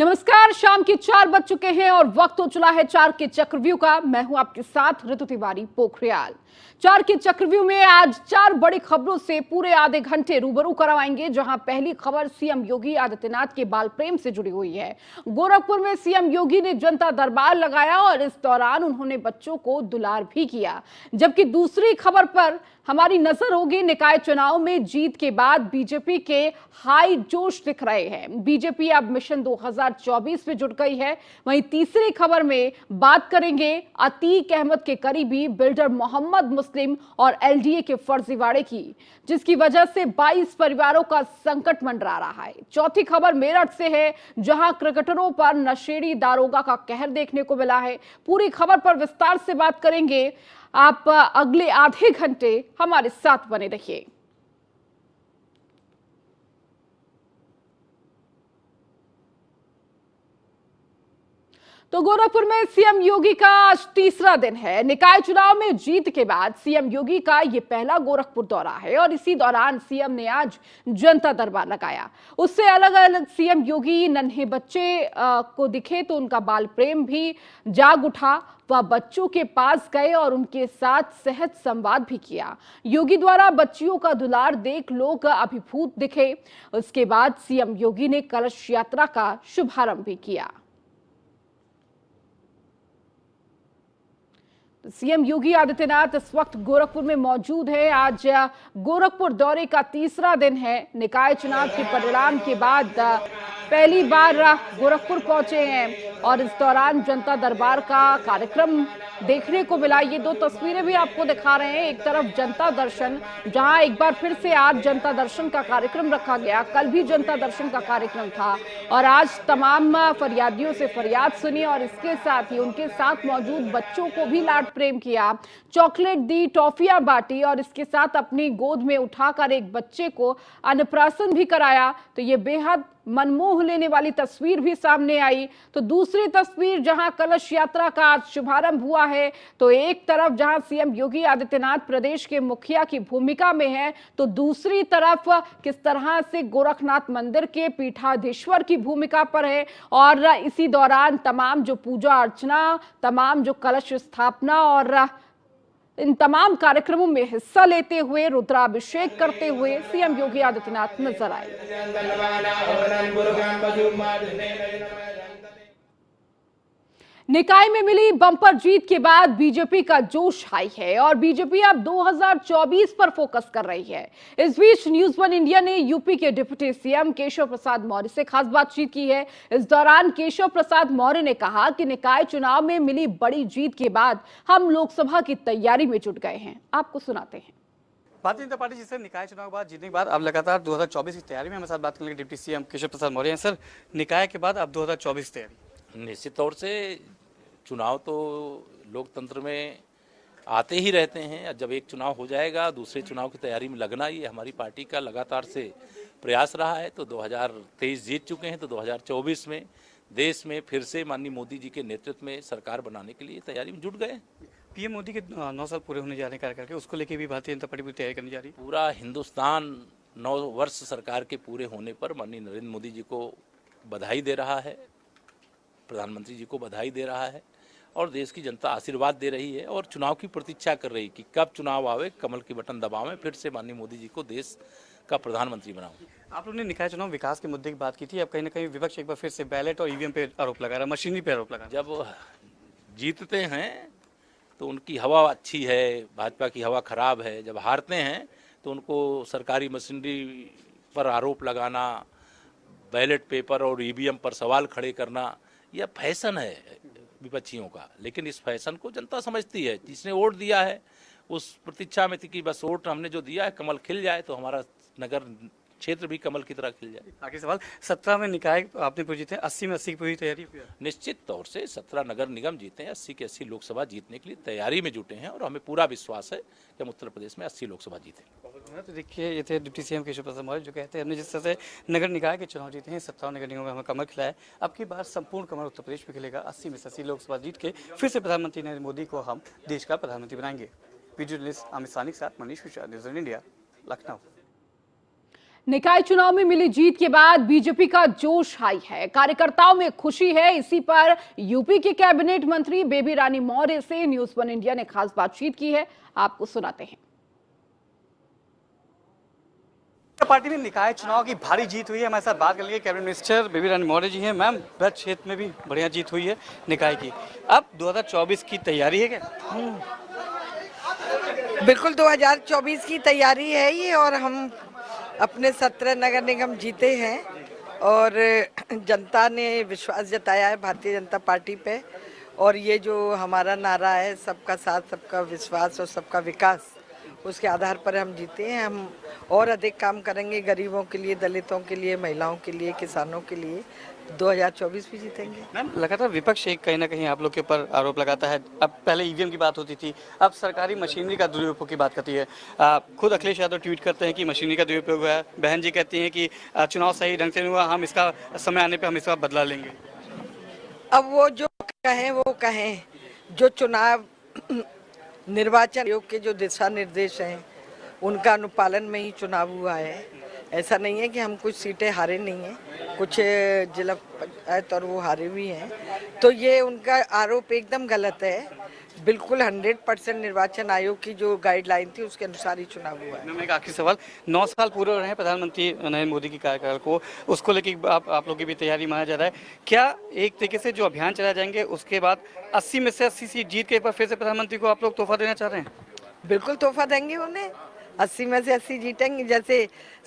नमस्कार, शाम के 4 बज चुके हैं और वक्त हो चला है 4 के चक्रव्यूह का। मैं हूं आपके साथ ऋतु तिवारी पोखरियाल। 4 के चक्रव्यूह में आज 4 बड़ी खबरों से पूरे आधे घंटे रूबरू करवाएंगे, जहां पहली खबर सीएम योगी आदित्यनाथ के बाल प्रेम से जुड़ी हुई है। गोरखपुर में सीएम योगी ने जनता दरबार लगाया और इस दौरान उन्होंने बच्चों को दुलार भी किया। जबकि दूसरी खबर पर हमारी नजर होगी, निकाय चुनाव में जीत के बाद बीजेपी के हाई जोश दिख रहे हैं। बीजेपी अब मिशन 2024 में जुट गई है। वहीं तीसरी खबर में बात करेंगे अतीक अहमद के करीबी बिल्डर मोहम्मद मुस्लिम और एलडीए के फर्जीवाड़े की, जिसकी वजह से 22 परिवारों का संकट मंडरा रहा है। चौथी खबर मेरठ से है, जहां क्रिकेटरों पर नशेड़ी दारोगा का कहर देखने को मिला है। पूरी खबर पर विस्तार से बात करेंगे। आप अगले आधे घंटे हमारे साथ बने रहिए। तो गोरखपुर में सीएम योगी का आज तीसरा दिन है। निकाय चुनाव में जीत के बाद सीएम योगी का यह पहला गोरखपुर दौरा है और इसी दौरान सीएम ने आज जनता दरबार लगाया। उससे अलग अलग सीएम योगी नन्हे बच्चे को दिखे तो उनका बाल प्रेम भी जाग उठा। वह बच्चों के पास गए और उनके साथ सहज संवाद भी किया। योगी द्वारा बच्चियों का दुलार देख लोग अभिभूत दिखे। उसके बाद सीएम योगी ने कलश यात्रा का शुभारंभ भी किया। सीएम योगी आदित्यनाथ इस वक्त गोरखपुर में मौजूद है। आज गोरखपुर दौरे का तीसरा दिन है। निकाय चुनाव के परिणाम के बाद पहली बार गोरखपुर पहुंचे हैं और इस दौरान जनता दरबार का कार्यक्रम देखने को मिला। ये दो तस्वीरें भी आपको दिखा रहे हैं। एक तरफ जनता दर्शन, जहां एक बार फिर से आज जनता दर्शन का कार्यक्रम रखा गया। कल भी जनता दर्शन का कार्यक्रम था और आज तमाम फरियादियों से फरियाद सुनी और इसके साथ ही उनके साथ मौजूद बच्चों को भी लाड प्रेम किया, चॉकलेट दी, टॉफियां बांटी और इसके साथ अपनी गोद में उठाकर एक बच्चे को अन्नप्राशन भी कराया। तो ये बेहद मनमोह लेने वाली तस्वीर भी सामने आई। तो दूसरी तस्वीर जहां कलश यात्रा का आज शुभारंभ हुआ है, तो एक तरफ जहां सीएम योगी आदित्यनाथ प्रदेश के मुखिया की भूमिका में है, तो दूसरी तरफ किस तरह से गोरखनाथ मंदिर के पीठाधीश्वर की भूमिका पर है। और इसी दौरान तमाम जो पूजा अर्चना, तमाम जो कलश स्थापना और इन तमाम कार्यक्रमों में हिस्सा लेते हुए, रुद्राभिषेक करते हुए सीएम योगी आदित्यनाथ नजर आए। निकाय में मिली बम्पर जीत के बाद बीजेपी का जोश हाई है और बीजेपी अब 2024 पर फोकस कर रही है। इस बीच न्यूज वन इंडिया ने यूपी के डिप्टी सीएम केशव प्रसाद मौर्य से खास बातचीत की है। इस दौरान केशव प्रसाद मौर्य ने कहा कि निकाय चुनाव में मिली बड़ी जीत के बाद हम लोकसभा की तैयारी में जुट गए हैं। आपको सुनाते हैं। भारतीय जनता पार्टी जिससे निकाय चुनाव के बाद जीतने के बाद अब लगातार 2024 की तैयारी में हमारे साथ बात करने के डिप्टी सीएम केशव प्रसाद मौर्य हैं। सर, निकाय के बाद अब 2024 तैयारी? निश्चित तौर से चुनाव तो लोकतंत्र में आते ही रहते हैं। जब एक चुनाव हो जाएगा, दूसरे चुनाव की तैयारी में लगना, ये हमारी पार्टी का लगातार से प्रयास रहा है। तो 2023 जीत चुके हैं, तो 2024 में देश में फिर से माननीय मोदी जी के नेतृत्व में सरकार बनाने के लिए तैयारी में जुट गए। पीएम मोदी के 9 साल पूरे होने जा रहे हैं कार्यकाल के, उसको लेके भी भारतीय जनता पार्टी पूरी तैयारी करने जा रही है। पूरा हिंदुस्तान 9 वर्ष सरकार के पूरे होने पर माननीय नरेंद्र मोदी जी को बधाई दे रहा है, प्रधानमंत्री जी को बधाई दे रहा है और देश की जनता आशीर्वाद दे रही है और चुनाव की प्रतीक्षा कर रही कि कब चुनाव आवे, कमल की बटन दबावें, फिर से माननीय मोदी जी को देश का प्रधानमंत्री बनाऊं। आप लोगों ने निकाय चुनाव विकास के मुद्दे की बात की थी। अब कहीं ना कहीं विपक्ष एक बार फिर से बैलेट और ईवीएम पे आरोप लगा रहा है, मशीनरी पे आरोप लगा रहा है। जब जीतते हैं तो उनकी हवा अच्छी है, भाजपा की हवा खराब है। जब हारते हैं तो उनको सरकारी मशीनरी पर आरोप लगाना, बैलेट पेपर और ईवीएम पर सवाल खड़े करना, यह फैशन है विपक्षियों का। लेकिन इस फैशन को जनता समझती है। जिसने वोट दिया है उस प्रतीक्षा में थी कि बस वोट हमने जो दिया है, कमल खिल जाए तो हमारा नगर क्षेत्र भी कमल की तरह खिल जाए। आगे सवाल, 17 में निकाय आपने पूरी जीते, 80 में 80 की पूरी तैयारी? निश्चित तौर से 17 नगर निगम जीते हैं, 80 के 80 लोकसभा जीतने के लिए तैयारी में जुटे हैं और हमें पूरा विश्वास है कि हम उत्तर प्रदेश में 80 लोकसभा जीते। तो देखिए, ये थे डिप्टी सीएम केशव प्रसाद मौर्य जो कहते हैं हमने जिस तरह से नगर निकाय के चुनाव जीते हैं, 17 नगर निगमों में हमें कमल खिलाया, अब की बार संपूर्ण कमल उत्तर प्रदेश में खिलेगा। 80 में 80 लोकसभा जीत के फिर से प्रधानमंत्री नरेंद्र मोदी को हम देश का प्रधानमंत्री बनाएंगे। वीडियो जर्नलिस्ट अमित सानी के साथ Manish Mishra, news one India, Lucknow. निकाय चुनाव में मिली जीत के बाद बीजेपी का जोश हाई है, कार्यकर्ताओं में खुशी है। इसी पर यूपी के कैबिनेट मंत्री बेबी रानी मौर्य से न्यूज़ वन इंडिया ने खास बातचीत की है, आपको सुनाते हैं। पार्टी में निकाय चुनाव की भारी जीत हुई है। हमारे साथ बात कर लिए कैबिनेट मिनिस्टर बेबी रानी मौर्य जी हैं। मैम, ब्रज क्षेत्र में भी बढ़िया जीत हुई है निकाय की। अब 2024 की तैयारी है क्या? बिल्कुल 2024 की तैयारी है ये, और हम अपने 17 नगर निगम जीते हैं और जनता ने विश्वास जताया है भारतीय जनता पार्टी पे। और ये जो हमारा नारा है, सबका साथ, सबका विश्वास और सबका विकास, उसके आधार पर हम जीते हैं। हम और अधिक काम करेंगे गरीबों के लिए, दलितों के लिए, महिलाओं के लिए, किसानों के लिए। 2024 भी जीतेंगे। मैम, लगातार विपक्ष एक कहीं ना कहीं आप लोग के ऊपर आरोप लगाता है। अब पहले ईवीएम की बात होती थी, अब सरकारी मशीनरी का दुरुपयोग की बात करती है। खुद अखिलेश यादव ट्वीट करते हैं कि मशीनरी का दुरुपयोग हुआ है। बहन जी कहती हैं कि चुनाव सही ढंग से नहीं हुआ, हम इसका समय आने पर हम इसका बदला लेंगे। अब वो जो कहें वो कहें, जो चुनाव निर्वाचन आयोग के जो दिशा निर्देश हैं उनका अनुपालन में ही चुनाव हुआ है। ऐसा नहीं है कि हम कुछ सीटें हारे नहीं हैं, कुछ जिला पंचायत और वो हारे भी हैं। तो ये उनका आरोप एकदम गलत है। बिल्कुल 100% निर्वाचन आयोग की जो गाइडलाइन थी उसके अनुसार ही चुनाव हुआ है। मैम, एक आखिरी सवाल, 9 साल पूरे हो रहे हैं प्रधानमंत्री नरेंद्र मोदी की कार्यकाल को, उसको लेकर आप लोग की भी तैयारी माना जा रहा है क्या? एक तरीके से जो अभियान चलाए जाएंगे उसके बाद 80 में से 80 सीट जीत के एक बार फिर से प्रधानमंत्री को आप लोग तोहफा देना चाह रहे हैं? बिल्कुल तोहफा देंगे उन्हें। 80 में से 80 जीतेंगे। जैसे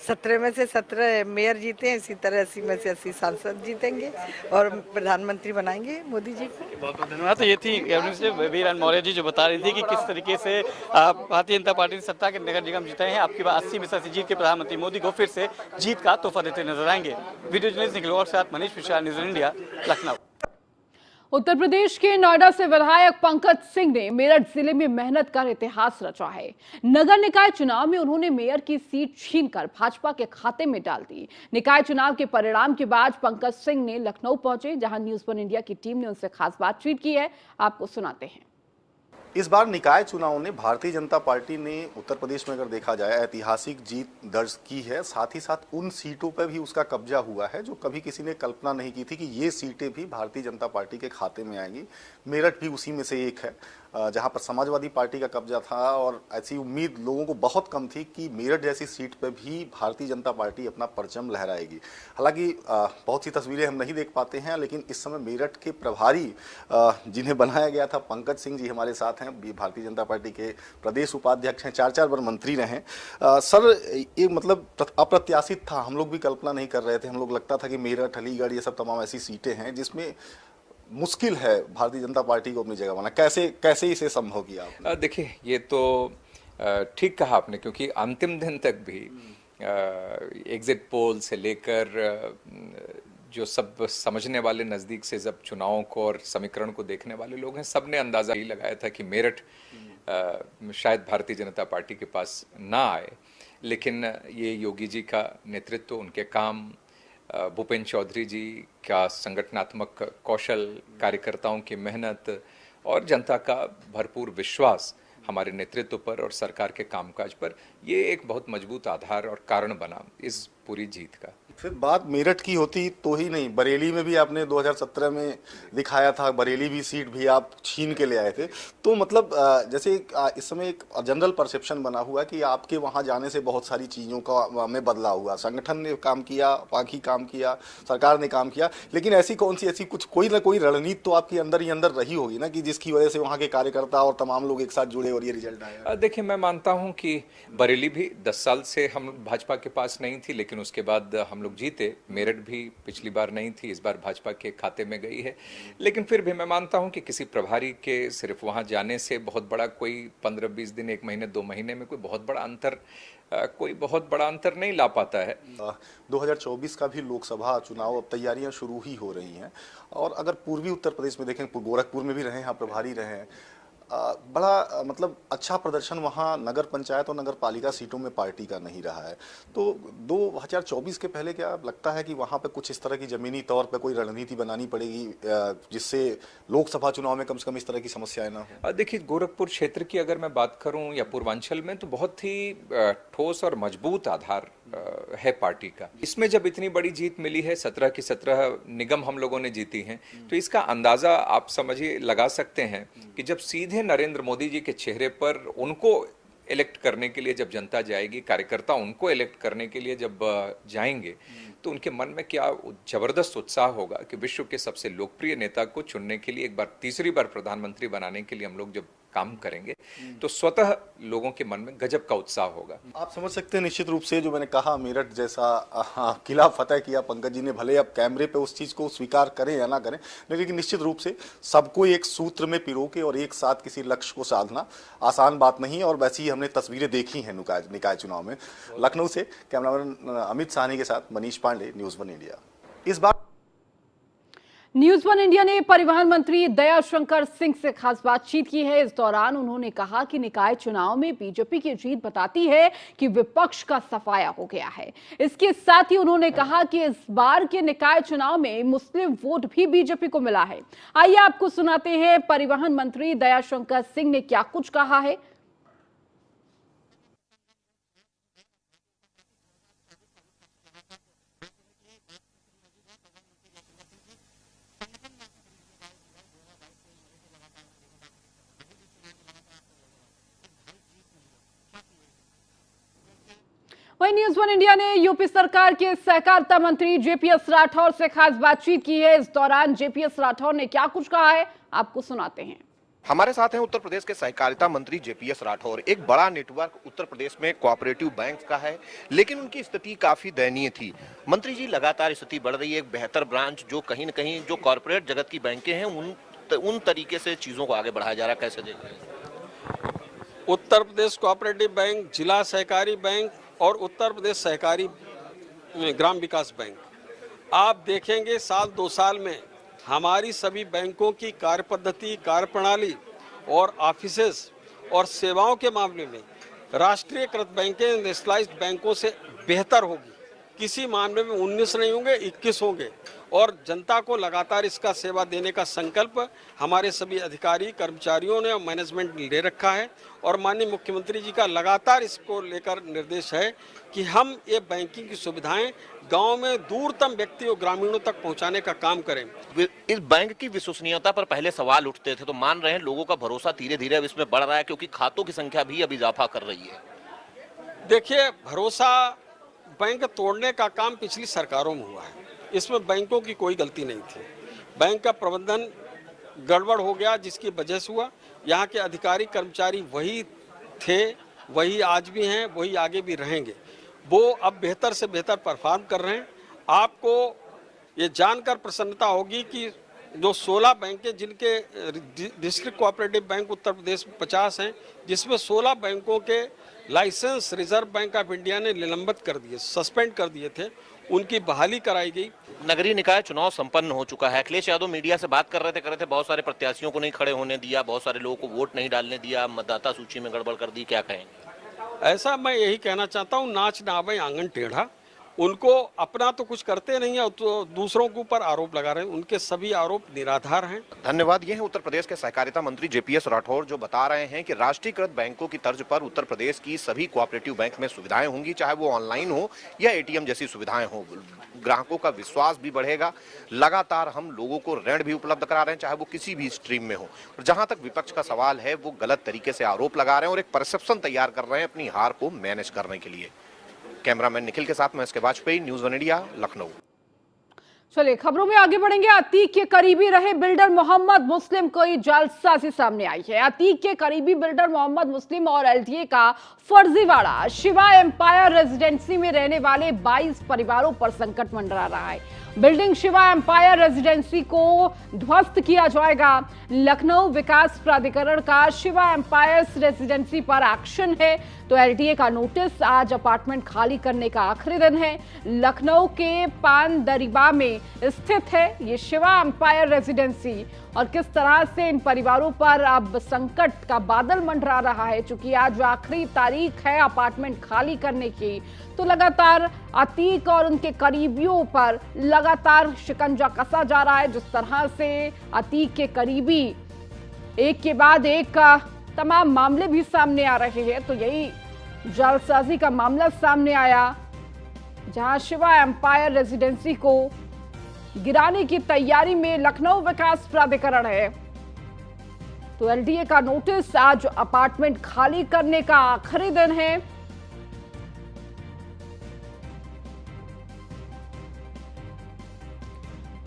17 में से 17 मेयर जीते हैं, इसी तरह 80 में से 80 सांसद जीतेंगे और प्रधानमंत्री बनाएंगे मोदी जी को। बहुत बहुत धन्यवाद। तो ये थी कैबिनेट मिनिस्टर बेबी रानी मौर्य जी, जो बता रही थी कि किस तरीके से भारतीय जनता पार्टी ने सत्ता के नगर निगम जीते हैं। आपकी बात 80 में से 80 जीत के प्रधानमंत्री मोदी को फिर से जीत का तोहफा देते नजर आएंगे। वीडियो जर्नलिस्ट निखिल और साथ मनीष मिश्रा, न्यूज़ इंडिया, लखनऊ। उत्तर प्रदेश के नोएडा से विधायक पंकज सिंह ने मेरठ जिले में मेहनत कर इतिहास रचा है। नगर निकाय चुनाव में उन्होंने मेयर की सीट छीनकर भाजपा के खाते में डाल दी। निकाय चुनाव के परिणाम के बाद पंकज सिंह ने लखनऊ पहुंचे, जहां न्यूज़ वन इंडिया की टीम ने उनसे खास बातचीत की है, आपको सुनाते हैं। इस बार निकाय चुनाव ने भारतीय जनता पार्टी ने उत्तर प्रदेश में अगर देखा जाए ऐतिहासिक जीत दर्ज की है। साथ ही साथ उन सीटों पर भी उसका कब्जा हुआ है जो कभी किसी ने कल्पना नहीं की थी कि ये सीटें भी भारतीय जनता पार्टी के खाते में आएंगी। मेरठ भी उसी में से एक है जहां पर समाजवादी पार्टी का कब्जा था, और ऐसी उम्मीद लोगों को बहुत कम थी कि मेरठ जैसी सीट पर भी भारतीय जनता पार्टी अपना परचम लहराएगी। हालांकि बहुत सी तस्वीरें हम नहीं देख पाते हैं, लेकिन इस समय मेरठ के प्रभारी जिन्हें बनाया गया था, पंकज सिंह जी हमारे साथ हैं। भारतीय जनता पार्टी के प्रदेश उपाध्यक्ष हैं, 4 बार मंत्री रहे। सर, ये मतलब अप्रत्याशित था, हम लोग भी कल्पना नहीं कर रहे थे। हम लोग लगता था कि मेरठ, अलीगढ़, ये सब तमाम ऐसी सीटें हैं जिसमें मुश्किल है भारतीय जनता पार्टी को अपनी जगह बनाना। कैसे इसे संभव किया आपने? देखिए, ये तो ठीक कहा आपने, क्योंकि अंतिम दिन तक भी एग्जिट पोल से लेकर जो सब समझने वाले, नज़दीक से जब चुनावों को और समीकरण को देखने वाले लोग हैं, सब ने अंदाज़ा ही लगाया था कि मेरठ शायद भारतीय जनता पार्टी के पास ना आए। लेकिन ये योगी जी का नेतृत्व, उनके काम, भूपेंद्र चौधरी जी का संगठनात्मक कौशल, कार्यकर्ताओं की मेहनत और जनता का भरपूर विश्वास हमारे नेतृत्व पर और सरकार के कामकाज पर, ये एक बहुत मजबूत आधार और कारण बना इस पूरी जीत का। फिर बात मेरठ की होती तो ही नहीं, बरेली में भी आपने 2017 में दिखाया था, बरेली भी सीट भी आप छीन के ले आए थे। तो मतलब जैसे इस समय एक जनरल परसेप्शन बना हुआ कि आपके वहाँ जाने से बहुत सारी चीज़ों का में बदलाव हुआ, संगठन ने काम किया, बाकी काम किया, सरकार ने काम किया, लेकिन ऐसी कुछ कोई ना कोई रणनीति तो आपके अंदर ही अंदर रही होगी ना, कि जिसकी वजह से वहाँ के कार्यकर्ता और तमाम लोग एक साथ जुड़े और ये रिजल्ट आया। देखिए, मैं मानता हूँ कि बरेली भी 10 साल से हम भाजपा के पास नहीं थी, लेकिन उसके बाद हम लोग जीते। मेरठ भी पिछली बार नहीं थी, इस बार भाजपा के खाते में गई है। लेकिन फिर भी मैं मानता हूं कि किसी प्रभारी के सिर्फ वहां जाने से बहुत बड़ा कोई 15-20 दिन, 1 महीने, 2 महीने में कोई बहुत बड़ा अंतर नहीं ला पाता है। 2024 का भी लोकसभा चुनाव, अब तैयारियां शुरू ही हो रही हैं। और अगर पूर्वी उत्तर प्रदेश में देखें, गोरखपुर में भी रहे हैं, यहाँ प्रभारी रहे हैं, बड़ा मतलब अच्छा प्रदर्शन वहाँ नगर पंचायत और नगर पालिका सीटों में पार्टी का नहीं रहा है। तो 2024 के पहले क्या लगता है कि वहाँ पे कुछ इस तरह की जमीनी तौर पे कोई रणनीति बनानी पड़ेगी जिससे लोकसभा चुनाव में कम से कम इस तरह की समस्याएं ना हो? देखिए, गोरखपुर क्षेत्र की अगर मैं बात करूं या पूर्वांचल में, तो बहुत ही ठोस और मजबूत आधार है पार्टी का। इसमें जब इतनी बड़ी जीत मिली है, 17 की 17 निगम हम लोगों ने जीती हैं, तो इसका अंदाजा आप समझिए लगा सकते हैं कि जब सीधे नरेंद्र मोदी जी के चेहरे पर उनको इलेक्ट करने के लिए जब जनता जाएगी, कार्यकर्ता उनको इलेक्ट करने के लिए जब जाएंगे, तो उनके मन में क्या जबरदस्त उत्साह होगा कि विश्व के सबसे लोकप्रिय नेता को चुनने के लिए, एक बार तीसरी बार प्रधानमंत्री बनाने के लिए हम लोग जब काम करेंगे, तो स्वतः लोगों के मन में गजब का उत्साह होगा। आप समझ सकते हैं निश्चित रूप से, जो मैंने कहा मेरठ जैसा किला फतेह किया पंकज जी ने, भले अब कैमरे पे उस चीज को स्वीकार करें या ना करें, लेकिन निश्चित रूप से सबको एक सूत्र में पिरो के और एक साथ किसी लक्ष्य को साधना आसान बात नहीं है। और वैसे ही हमने तस्वीरें देखी हैं निकाय चुनाव में। लखनऊ से कैमरामैन अमित साहनी के साथ मनीष पांडे, न्यूज़ 1 इंडिया। इस बार न्यूज़ 1 इंडिया ने परिवहन मंत्री दयाशंकर सिंह से खास बातचीत की है। इस दौरान उन्होंने कहा कि निकाय चुनाव में बीजेपी की जीत बताती है कि विपक्ष का सफाया हो गया है। इसके साथ ही उन्होंने कहा कि इस बार के निकाय चुनाव में मुस्लिम वोट भी बीजेपी को मिला है। आइए आपको सुनाते हैं परिवहन मंत्री दयाशंकर सिंह ने क्या कुछ कहा है। वहीं न्यूज़ 1 इंडिया ने यूपी सरकार के सहकारिता मंत्री जेपीएस राठौर से खास बातचीत की है। इस दौरान जेपीएस राठौर ने क्या कुछ कहा है, आपको सुनाते हैं। हमारे साथ हैं उत्तर प्रदेश के सहकारिता मंत्री जेपीएस राठौर। एक बड़ा नेटवर्क उत्तर प्रदेश में कोऑपरेटिव बैंक का है, लेकिन उनकी स्थिति काफी दयनीय थी। मंत्री जी, लगातार स्थिति बढ़ रही है। एक बेहतर ब्रांच जो कहीं न कहीं जो कॉर्पोरेट जगत की बैंकें हैं उन तरीके से चीजों को आगे बढ़ाया जा रहा है, कैसे देख रहे हैं? उत्तर प्रदेश कोऑपरेटिव बैंक, जिला सहकारी बैंक और उत्तर प्रदेश सहकारी ग्राम विकास बैंक, आप देखेंगे साल 2 साल में हमारी सभी बैंकों की कार्य पद्धति, कार्य प्रणाली और ऑफिसेस और सेवाओं के मामले में राष्ट्रीयकृत बैंकें नेशनलाइज्ड बैंकों से बेहतर होगी। किसी मामले में 19 नहीं होंगे, 21 होंगे। और जनता को लगातार इसका सेवा देने का संकल्प हमारे सभी अधिकारी, कर्मचारियों ने और मैनेजमेंट ने ले रखा है। और माननीय मुख्यमंत्री जी का लगातार इसको लेकर निर्देश है कि हम ये बैंकिंग की सुविधाएं गांव में दूरतम व्यक्ति और ग्रामीणों तक पहुंचाने का काम करें। इस बैंक की विश्वसनीयता पर पहले सवाल उठते थे, तो मान रहे हैं लोगों का भरोसा धीरे धीरे अब इसमें बढ़ रहा है, क्योंकि खातों की संख्या भी अब इजाफा कर रही है। देखिए, भरोसा बैंक तोड़ने का काम पिछली सरकारों में हुआ है, इसमें बैंकों की कोई गलती नहीं थी। बैंक का प्रबंधन गड़बड़ हो गया, जिसकी वजह से हुआ। यहाँ के अधिकारी कर्मचारी वही थे, वही आज भी हैं, वही आगे भी रहेंगे। वो अब बेहतर से बेहतर परफॉर्म कर रहे हैं। आपको ये जानकर प्रसन्नता होगी कि जो 16 बैंकें, जिनके district cooperative bank Uttar Pradesh में 50 हैं, जिसमें 16 बैंकों के licence reserve bank of India ने निलंबित कर दिए, सस्पेंड कर दिए थे, उनकी बहाली कराई गई। नगरीय निकाय चुनाव संपन्न हो चुका है। अखिलेश यादव मीडिया से बात कर रहे थे बहुत सारे प्रत्याशियों को नहीं खड़े होने दिया, बहुत सारे लोगों को वोट नहीं डालने दिया, मतदाता सूची में गड़बड़ कर दी, क्या कहेंगे? ऐसा मैं यही कहना चाहता हूँ, नाच ना आवे आंगन टेढ़ा। उनको अपना तो कुछ करते नहीं है, तो दूसरों के ऊपर आरोप लगा रहे हैं। उनके सभी आरोप निराधार हैं। धन्यवाद। ये है उत्तर प्रदेश के सहकारिता मंत्री जेपीएस राठौर, जो बता रहे हैं कि राष्ट्रीयकृत बैंकों की तर्ज पर उत्तर प्रदेश की सभी कोऑपरेटिव बैंक में सुविधाएं होंगी, चाहे वो ऑनलाइन हो या एटीएम जैसी सुविधाएं हो। ग्राहकों का विश्वास भी बढ़ेगा। लगातार हम लोगों को ऋण भी उपलब्ध करा रहे हैं, चाहे वो किसी भी स्ट्रीम में हो। और जहां तक विपक्ष का सवाल है, वो गलत तरीके से आरोप लगा रहे हैं और एक परसेप्शन तैयार कर रहे हैं अपनी हार को मैनेज करने के लिए। कैमरामैन निखिल के साथ मैं SK Vajpayee, news 1 India, Lucknow. चलिए खबरों में आगे बढ़ेंगे। अतीक के करीबी रहे बिल्डर मोहम्मद मुस्लिम की जालसाजी सामने आई है। अतीक के करीबी बिल्डर मोहम्मद मुस्लिम और एलटीए का फर्जीवाड़ा शिवा एम्पायर रेजिडेंसी में रहने वाले 22 परिवारों पर संकट मंडरा रहा है। बिल्डिंग शिवा एम्पायर रेजिडेंसी को ध्वस्त किया जाएगा। लखनऊ विकास प्राधिकरण का शिवा एम्पायर्स रेजिडेंसी पर एक्शन है, तो एलटीए का नोटिस। आज अपार्टमेंट खाली करने का आखिरी दिन है। लखनऊ के पान दरिबा में स्थित है ये शिवा एम्पायर रेजिडेंसी। और किस तरह से इन परिवारों पर अब संकट का बादल मंडरा रहा है। चूंकि आज आखिरी तारीख है अपार्टमेंट खाली करने की, तो लगातार अतीक और उनके करीबियों पर लगातार शिकंजा कसा जा रहा है। जिस तरह से अतीक के करीबी एक के बाद एक तमाम मामले भी सामने आ रहे हैं, तो यही जालसाजी का मामला सामने आया, जहां शिवा एम्पायर रेजिडेंसी को गिराने की तैयारी में लखनऊ विकास प्राधिकरण है। तो एलडीए का नोटिस, आज अपार्टमेंट खाली करने का आखिरी दिन है।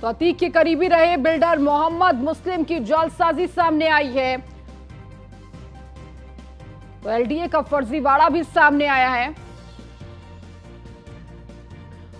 तो अतीक के करीबी रहे बिल्डर मोहम्मद मुस्लिम की जालसाजी सामने आई है। तो एलडीए का फर्जीवाड़ा भी सामने आया है।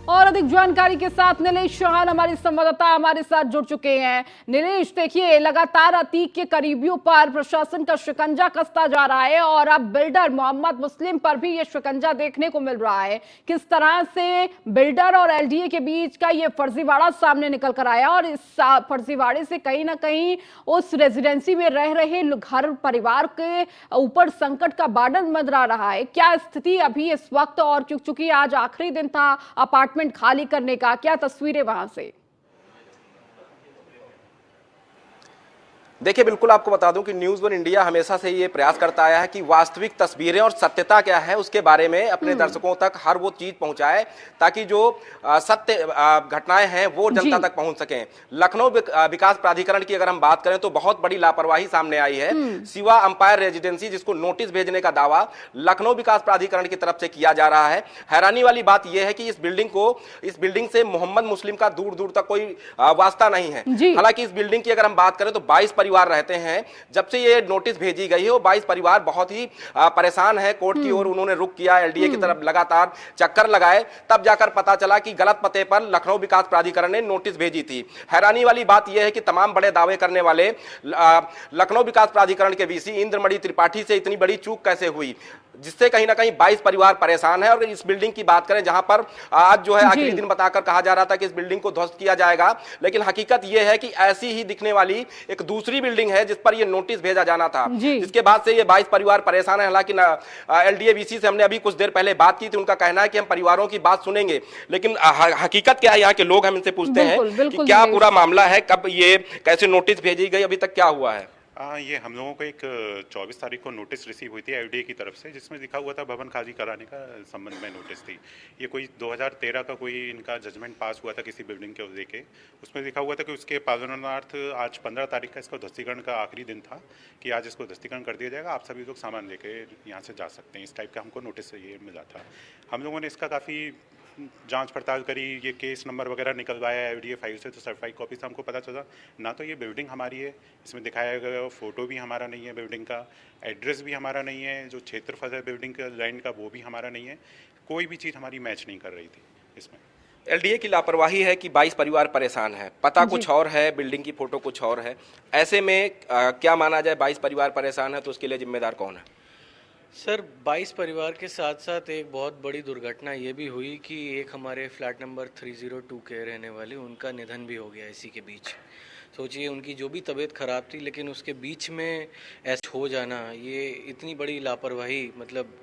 और अधिक जानकारी के साथ नीलेश चौहान हमारे संवाददाता हमारे साथ जुड़ चुके हैं। नीलेश, देखिए लगातार अतीक के करीबियों पर प्रशासन का शिकंजा कसता जा रहा है और अब बिल्डर मोहम्मद मुस्लिम पर भी ये शिकंजा देखने को मिल रहा है। किस तरह से बिल्डर और एलडीए के बीच का ये फर्जीवाड़ा सामने निकल कर आया और इस फर्जीवाड़े से कहीं ना कहीं उस रेजिडेंसी में रह रहे घर परिवार के ऊपर संकट का बादल मंडरा रहा है। क्या स्थिति अभी इस वक्त, और चूंकि आज आखिरी दिन था अपार्टमेंट खाली करने का, क्या तस्वीरें वहां से? देखिए, बिल्कुल आपको बता दूं कि न्यूज़ वन इंडिया हमेशा से ये प्रयास करता आया है कि वास्तविक तस्वीरें और सत्यता क्या है उसके बारे में अपने दर्शकों तक हर वो चीज पहुंचाए, ताकि जो सत्य घटनाएं हैं वो जनता तक पहुंच सकें। लखनऊ विकास प्राधिकरण की अगर हम बात करें तो बहुत बड़ी लापरवाही सामने आई है। शिवा एम्पायर रेजिडेंसी, जिसको नोटिस भेजने का दावा लखनऊ विकास प्राधिकरण की तरफ से किया जा रहा है। हैरानी वाली बात यह है कि इस बिल्डिंग से मोहम्मद मुस्लिम का दूर दूर तक कोई वास्ता नहीं है। हालांकि इस बिल्डिंग की अगर हम बात करें तो 22 परिवार रहते हैं। जब से ये नोटिस भेजी गई है वो 22 परिवार बहुत ही परेशान है। कोर्ट की ओर उन्होंने रुख किया, एलडीए की तरफ लगातार चक्कर लगाए, तब जाकर पता चला कि गलत पते पर लखनऊ विकास प्राधिकरण ने नोटिस भेजी थी। हैरानी वाली बात यह है कि तमाम बड़े दावे करने वाले लखनऊ विकास प्राधिकरण के वीसी इंद्रमणि त्रिपाठी से इतनी बड़ी चूक कैसे हुई, जिससे कहीं ना कहीं 22 परिवार परेशान है। और इस बिल्डिंग की बात करें जहां पर आज जो है आखिरी दिन बताकर कहा जा रहा था कि इस बिल्डिंग को ध्वस्त किया जाएगा, लेकिन हकीकत यह है कि ऐसी ही दिखने वाली एक दूसरी बिल्डिंग है जिस पर यह नोटिस भेजा जाना था, जिसके बाद से ये 22 परिवार परेशान है। हालांकि एलडीए वीसी से हमने अभी कुछ देर पहले बात की थी, उनका कहना है कि हम परिवारों की बात सुनेंगे, लेकिन हकीकत क्या है यहाँ के लोग हम इनसे पूछते हैं कि क्या पूरा मामला है, कब ये कैसे नोटिस भेजी गई, अभी तक क्या हुआ है? ये हम लोगों को एक 24 तारीख को नोटिस रिसीव हुई थी एलडीए की तरफ से, जिसमें लिखा हुआ था भवन खाली कराने का संबंध में नोटिस थी। ये कोई 2013 का कोई इनका जजमेंट पास हुआ था किसी बिल्डिंग के लेके, उसमें लिखा हुआ था कि उसके पालनार्थ आज 15 तारीख का इसका ध्वस्तीकरण का आखिरी दिन था कि आज इसको ध्वस्तीकरण कर दिया जाएगा, आप सभी लोग सामान लेके यहाँ से जा सकते हैं। इस टाइप का हमको नोटिस ये मिला था। हम लोगों ने इसका काफ़ी जांच पड़ताल करी, ये केस नंबर वगैरह निकलवाया एलडीए फाइल से, तो सर्टिफाइड कॉपी से हमको पता चला ना तो ये बिल्डिंग हमारी है, इसमें दिखाया गया फोटो भी हमारा नहीं है, बिल्डिंग का एड्रेस भी हमारा नहीं है, जो क्षेत्रफल है बिल्डिंग का लैंड का वो भी हमारा नहीं है, कोई भी चीज़ हमारी मैच नहीं कर रही थी इसमें। एलडीए की लापरवाही है कि 22 परिवार परेशान है, पता कुछ और है, बिल्डिंग की फोटो कुछ और है। ऐसे में क्या माना जाए, 22 परिवार परेशान है तो उसके लिए जिम्मेदार कौन है? सर, 22 परिवार के साथ साथ एक बहुत बड़ी दुर्घटना ये भी हुई कि एक हमारे फ्लैट नंबर 302 के रहने वाले, उनका निधन भी हो गया इसी के बीच। सोचिए, उनकी जो भी तबीयत ख़राब थी, लेकिन उसके बीच में ऐसा हो जाना, ये इतनी बड़ी लापरवाही, मतलब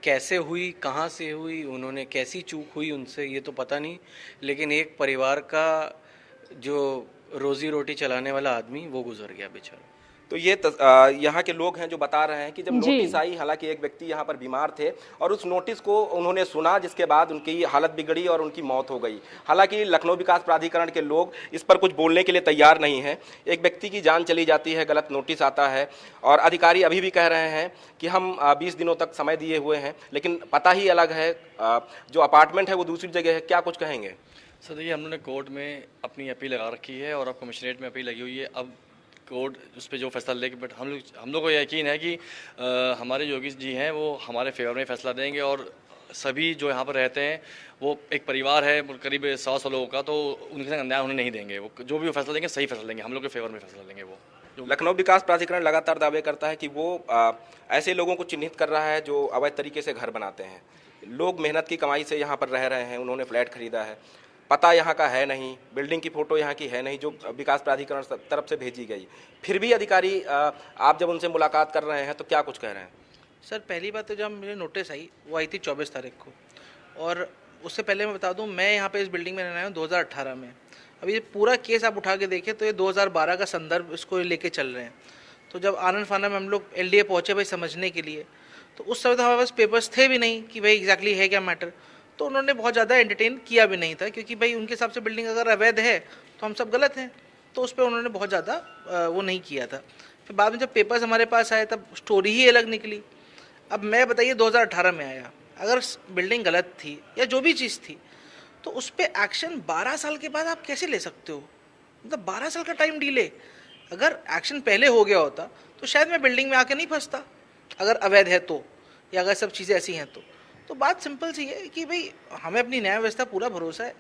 कैसे हुई, कहाँ से हुई, उन्होंने कैसी चूक हुई उनसे, ये तो पता नहीं, लेकिन एक परिवार का जो रोज़ी रोटी चलाने वाला आदमी वो गुजर गया बेचारा। तो ये यहाँ के लोग हैं जो बता रहे हैं कि जब नोटिस आई, हालांकि एक व्यक्ति यहाँ पर बीमार थे और उस नोटिस को उन्होंने सुना, जिसके बाद उनकी हालत बिगड़ी और उनकी मौत हो गई। हालांकि लखनऊ विकास प्राधिकरण के लोग इस पर कुछ बोलने के लिए तैयार नहीं हैं। एक व्यक्ति की जान चली जाती है, गलत नोटिस आता है और अधिकारी अभी भी कह रहे हैं कि हम 20 दिनों तक समय दिए हुए हैं, लेकिन पता ही अलग है, जो अपार्टमेंट है वो दूसरी जगह है। क्या कुछ कहेंगे? सर देखिए, हम लोगों ने कोर्ट में अपनी अपील लगा रखी है और अब कमिश्नरेट में अपील लगी हुई है। अब कोर्ट उस पर जो फैसला लेके, बट हम लोग को यकीन है कि हमारे योगी जी हैं वो हमारे फेवर में फैसला देंगे और सभी जो यहाँ पर रहते हैं वो एक परिवार है करीब 100 लोगों का, तो उनके साथ अन्याय होने नहीं देंगे। वो जो भी फैसला देंगे सही फैसला लेंगे, हम लोग के फेवर में फैसला लेंगे। वो लखनऊ विकास प्राधिकरण लगातार दावे करता है कि वो ऐसे लोगों को चिन्हित कर रहा है जो अवैध तरीके से घर बनाते हैं। लोग मेहनत की कमाई से यहाँ पर रह रहे हैं, उन्होंने फ्लैट खरीदा है, पता यहाँ का है नहीं, बिल्डिंग की फोटो यहाँ की है नहीं जो विकास प्राधिकरण तरफ से भेजी गई, फिर भी अधिकारी आप जब उनसे मुलाकात कर रहे हैं तो क्या कुछ कह रहे हैं? सर पहली बात तो जब मुझे नोटिस आई वो आई थी 24 तारीख को, और उससे पहले मैं बता दूं मैं यहाँ पे इस बिल्डिंग में रहना हूँ 2018 में। अभी ये पूरा केस आप उठा के देखें तो ये 2012 का संदर्भ इसको लेके चल रहे हैं। तो जब आनंद फाना में हम लोग LDA पहुँचे भाई समझने के लिए, तो उस समय तो हमारे पास पेपर्स थे भी नहीं कि भाई एग्जैक्टली है क्या मैटर, तो उन्होंने बहुत ज़्यादा एंटरटेन किया भी नहीं था, क्योंकि भाई उनके हिसाब से बिल्डिंग अगर अवैध है तो हम सब गलत हैं, तो उस पर उन्होंने बहुत ज़्यादा वो नहीं किया था। फिर बाद में जब पेपर्स हमारे पास आए तब स्टोरी ही अलग निकली। अब मैं बताइए 2018 में आया, अगर बिल्डिंग गलत थी या जो भी चीज़ थी तो उस पर एक्शन 12 साल के बाद आप कैसे ले सकते हो? मतलब 12 साल का टाइम डिले। अगर एक्शन पहले हो गया होता तो शायद मैं बिल्डिंग में आके नहीं फंसता, अगर अवैध है तो, या अगर सब चीज़ें ऐसी हैं तो बात सिंपल सी है कि भाई हमें अपनी न्याय व्यवस्था पूरा भरोसा है,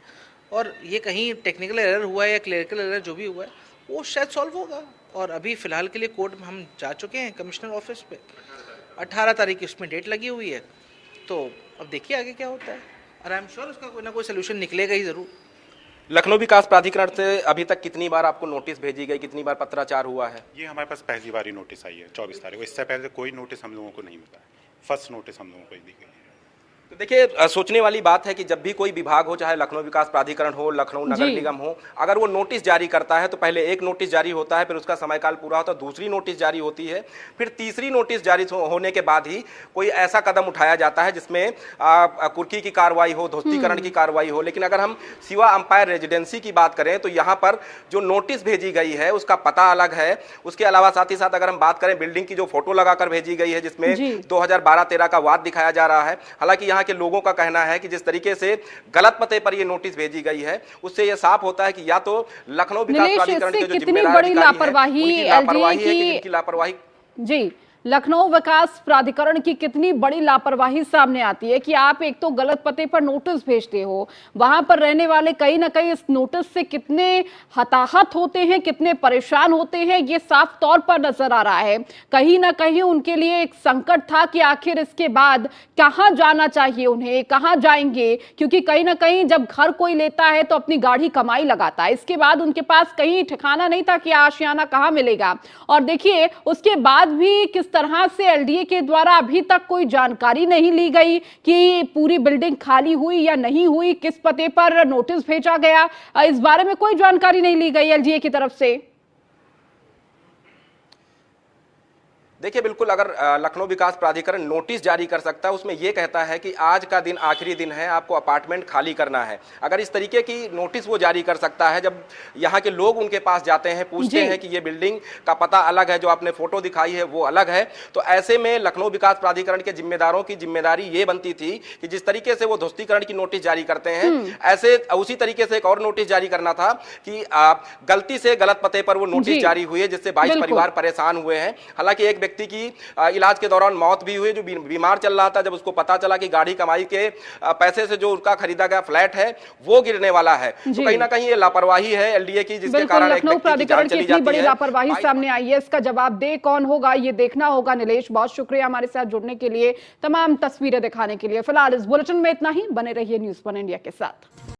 और ये कहीं टेक्निकल एरर हुआ है या क्लरिकल एरर जो भी हुआ है वो शायद सॉल्व होगा। और अभी फ़िलहाल के लिए कोर्ट में हम जा चुके हैं कमिश्नर ऑफिस पे, 18 तारीख की उसमें डेट लगी हुई है, तो अब देखिए आगे क्या होता है, और आई एम श्योर उसका कोई ना कोई सोल्यूशन निकलेगा ही ज़रूर। लखनऊ विकास प्राधिकरण से अभी तक कितनी बार आपको नोटिस भेजी गई, कितनी बार पत्राचार हुआ है? ये हमारे पास पहली बार ही नोटिस आई है 24 तारीख को, इससे पहले कोई नोटिस हम लोगों को नहीं मिला है, फर्स्ट नोटिस हम लोगों को दी गई है। तो देखिए सोचने वाली बात है कि जब भी कोई विभाग हो, चाहे लखनऊ विकास प्राधिकरण हो, लखनऊ नगर निगम हो, अगर वो नोटिस जारी करता है तो पहले एक नोटिस जारी होता है, फिर उसका समयकाल पूरा होता है, दूसरी नोटिस जारी होती है, फिर तीसरी नोटिस जारी होने के बाद ही कोई ऐसा कदम उठाया जाता है जिसमें कुर्की की कार्रवाई हो, ध्वस्तीकरण की कार्रवाई हो। लेकिन अगर हम शिवा अंपायर रेजिडेंसी की बात करें तो यहाँ पर जो नोटिस भेजी गई है उसका पता अलग है। उसके अलावा साथ ही साथ अगर हम बात करें बिल्डिंग की जो फोटो लगाकर भेजी गई है जिसमें 2012-13 का वाद दिखाया जा रहा है, हालांकि यहाँ के लोगों का कहना है कि जिस तरीके से गलत पते पर ये नोटिस भेजी गई है उससे ये साफ होता है कि या तो लखनऊ विकास प्राधिकरण के जो जिम्मेदार अधिकारी हैं उनकी लापरवाही है कि इनकी लापरवाही। जी, लखनऊ विकास प्राधिकरण की कितनी बड़ी लापरवाही सामने आती है कि आप एक तो गलत पते पर नोटिस भेजते हो, वहां पर रहने वाले कहीं ना कहीं इस नोटिस से कितने हताहत होते हैं, कितने परेशान होते हैं, ये साफ तौर पर नजर आ रहा है। कहीं ना कहीं उनके लिए एक संकट था कि आखिर इसके बाद कहां जाना चाहिए, उन्हें कहां जाएंगे, क्योंकि कहीं ना कहीं जब घर कोई लेता है तो अपनी गाढ़ी कमाई लगाता है, इसके बाद उनके पास कहीं ठिकाना नहीं था कि आशियाना कहां मिलेगा। और देखिए उसके बाद भी किस तरह से LDA के द्वारा अभी तक कोई जानकारी नहीं ली गई कि पूरी बिल्डिंग खाली हुई या नहीं हुई, किस पते पर नोटिस भेजा गया, इस बारे में कोई जानकारी नहीं ली गई LDA की तरफ से। देखिए बिल्कुल, अगर लखनऊ विकास प्राधिकरण नोटिस जारी कर सकता है, उसमें यह कहता है कि आज का दिन आखिरी दिन है, आपको अपार्टमेंट खाली करना है। अगर इस तरीके की नोटिस वो जारी कर सकता है, जब यहाँ के लोग उनके पास जाते हैं, पूछते हैं कि ये बिल्डिंग का पता अलग है, जो आपने फोटो दिखाई है वो अलग है, तो ऐसे में लखनऊ विकास प्राधिकरण के जिम्मेदारों की जिम्मेदारी ये बनती थी कि जिस तरीके से वो ध्वस्तीकरण की नोटिस जारी करते हैं, ऐसे उसी तरीके से एक और नोटिस जारी करना था कि गलती से गलत पते पर वो नोटिस जारी हुई है, जिससे 22 परिवार परेशान हुए हैं। हालांकि एक व्यक्ति की इलाज के दौरान मौत भी हुई, जो बीमार चल रहा था, जब उसको पता चला कि गाड़ी कमाई के पैसे से जो उसका खरीदा गया फ्लैट है वो गिरने वाला है, तो कहीं ना कहीं ये लापरवाही है LDA की, जिसके कारण लखनऊ प्राधिकरण की इतनी बड़ी लापरवाही सामने आई है, इसका जवाब दे कौन होगा ये देखना होगा। नीलेश, बहुत शुक्रिया हमारे साथ जुड़ने के लिए, तमाम तस्वीरें दिखाने के लिए। फिलहाल इस बुलेटिन में इतना ही, बने रहिए न्यूज़ 1 इंडिया के साथ।